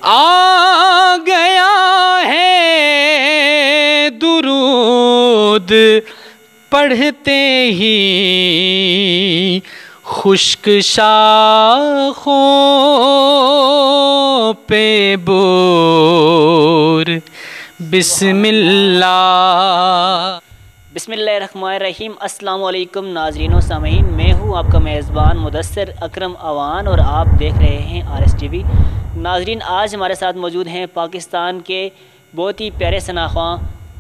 आ गया है दुरूद पढ़ते ही खुश्क शाखों पे बोर। बिस्मिल्लाह। बिस्मिल्लाहिर्रहमानिर्रहीम। अस्सलाम वालेकुम नाज़रीन व सामीन, मैं हूँ आपका मेज़बान मुदस्सिर अकरम अवान और आप देख रहे हैं RSTV। नाज़रीन, आज हमारे साथ मौजूद हैं पाकिस्तान के बहुत ही प्यारे शनाख्वां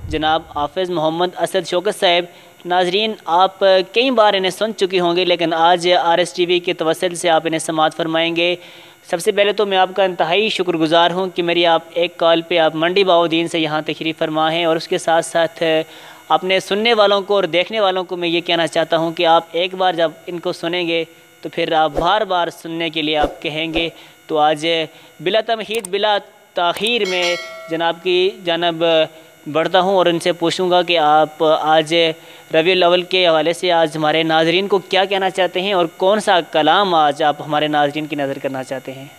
जनाब हाफ़िज़ मोहम्मद असद शौकत साहब। नाज़रीन, आप कई बार इन्हें सुन चुकी होंगे, लेकिन आज RSTV के तवस्सुल से आप इन्हें समाअत फरमाएँगे। सबसे पहले तो मैं आपका इंतहाई शुक्रगुज़ार हूँ कि मेरी आप एक कॉल पे आप मंडी बाउद्दीन से यहाँ तशरीफ़ फरमा हैं, और उसके साथ साथ अपने सुनने वालों को और देखने वालों को मैं ये कहना चाहता हूँ कि आप एक बार जब इनको सुनेंगे तो फिर आप बार बार सुनने के लिए आप कहेंगे। तो आज बिला तमहीद बिला ताख़ीर में जनाब की जानब बढ़ता हूँ और उनसे पूछूँगा कि आप आज रबीउल अव्वल के हवाले से आज हमारे नाज़रीन को क्या कहना चाहते हैं और कौन सा कलाम आज आप हमारे नाज़रीन की नज़र करना चाहते हैं।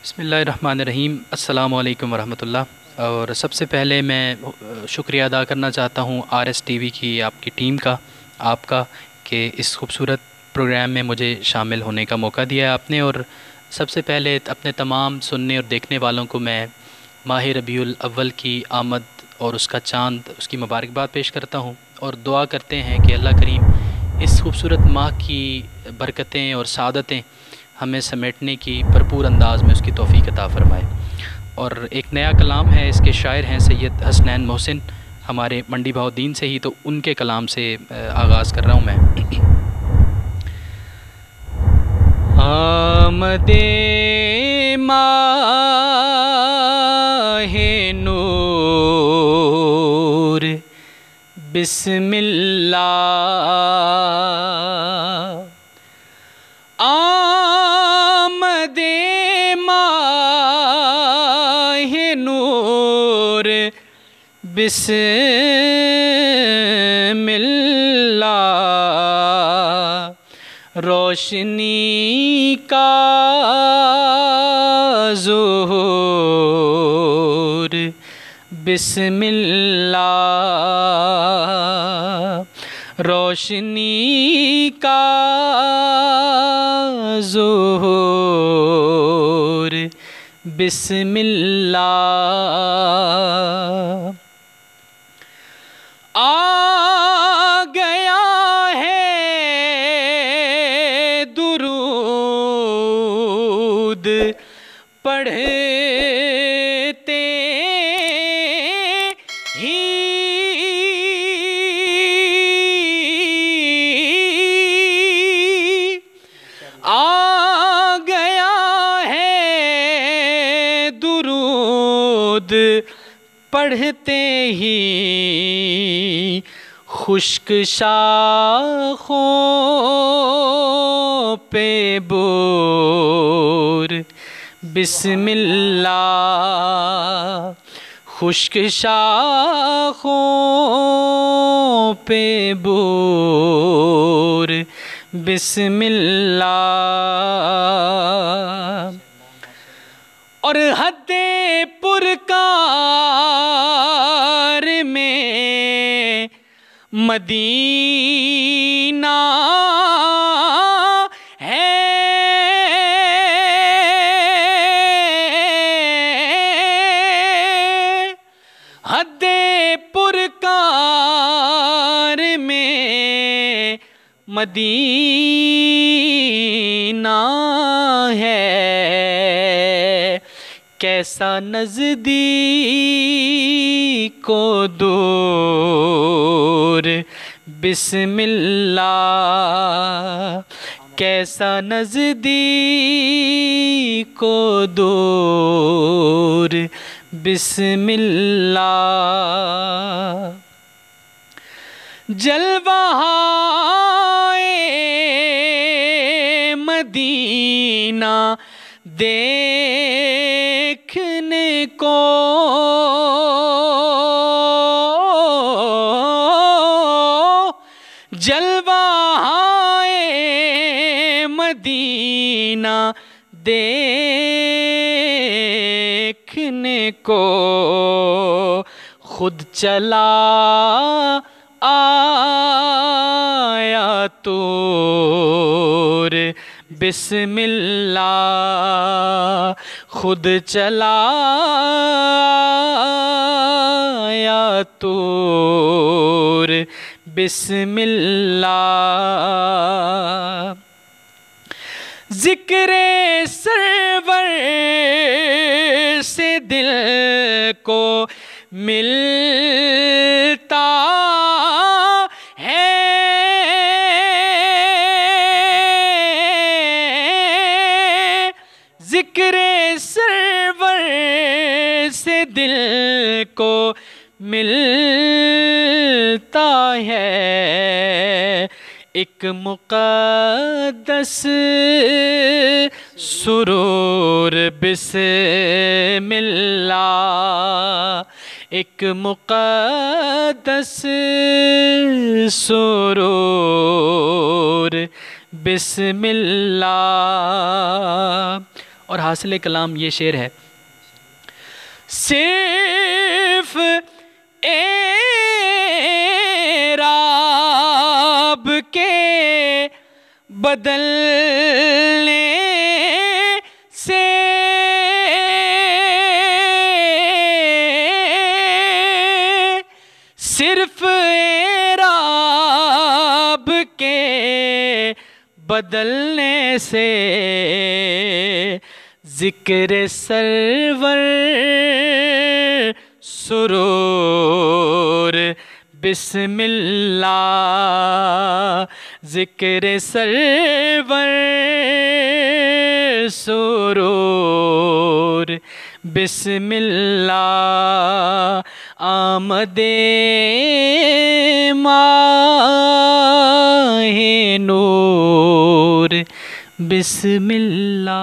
बिस्मिल्लाहिर्रहमानिर्रहीम। अस्सलामु अलैकुम वरहमतुल्लाह। और सबसे पहले मैं शुक्रिया अदा करना चाहता हूँ RSTV की आपकी टीम का, आपका, कि इस खूबसूरत प्रोग्राम में मुझे शामिल होने का मौका दिया है आपने। और सबसे पहले अपने तमाम सुनने और देखने वालों को मैं माह रबीउल अव्वल की आमद और उसका चाँद, उसकी मुबारकबाद पेश करता हूँ और दुआ करते हैं कि अल्लाह करीम इस खूबसूरत माह की बरकतें और सादतें हमें समेटने की भरपूर अंदाज़ में उसकी तौफ़ीक अता फ़रमाए। और एक नया कलाम है, इसके शायर हैं सैयद हसनैन मोहसिन, हमारे मंडी बाउद्दीन से ही, तो उनके कलाम से आगाज़ कर रहा हूँ मैं। आमदे माहे नूर बिस्मिल्लाह। आमदे माहे नूर बिस्मिल्लाह। रोशनी का ज़ुहूर बिस्मिल्लाह। रोशनी का ज़ुहूर बिस्मिल्लाह। आ गया है दुरूद पढ़ते ही आ गया है दुरूद पढ़ते ही खुश्क शाखों पे बोर बिस्मिल्लाह। खुश्क शाखों पे बोर बिस्मिल्लाह। और हद्दे पुरकार में मदीना है, हद्दे पुरकार में मदीना है। कैसा नज़दीक को दूर बिस्मिल्लाह। कैसा नज़दीक को दूर बिस्मिल्लाह। जलवाए मदीना देखने को जलवाए मदीना देखने देखने को खुद चला आया तूर बिस्मिल्लाह, खुद चला आया तूर बिस्मिल्लाह। ज़िक्रे सरवर से दिल को मिलता है, ज़िक्रे सरवर से दिल को मिलता है। एक मुक़द्दस सुरूर बिस्मिल्लाह, एक मुक़द्दस सुरूर बिस्मिल्लाह। और हासिल कलाम ये शेर है। सिर्फ एराब के बदलने से सिर्फ एराब के बदलने से ज़िक्र सरवर सुरूर बिस्मिल्लाह, ज़िक्र सरवर सुरूर बिस्मिल्लाह। आमदे माहे नूर बिस्मिल्लाह।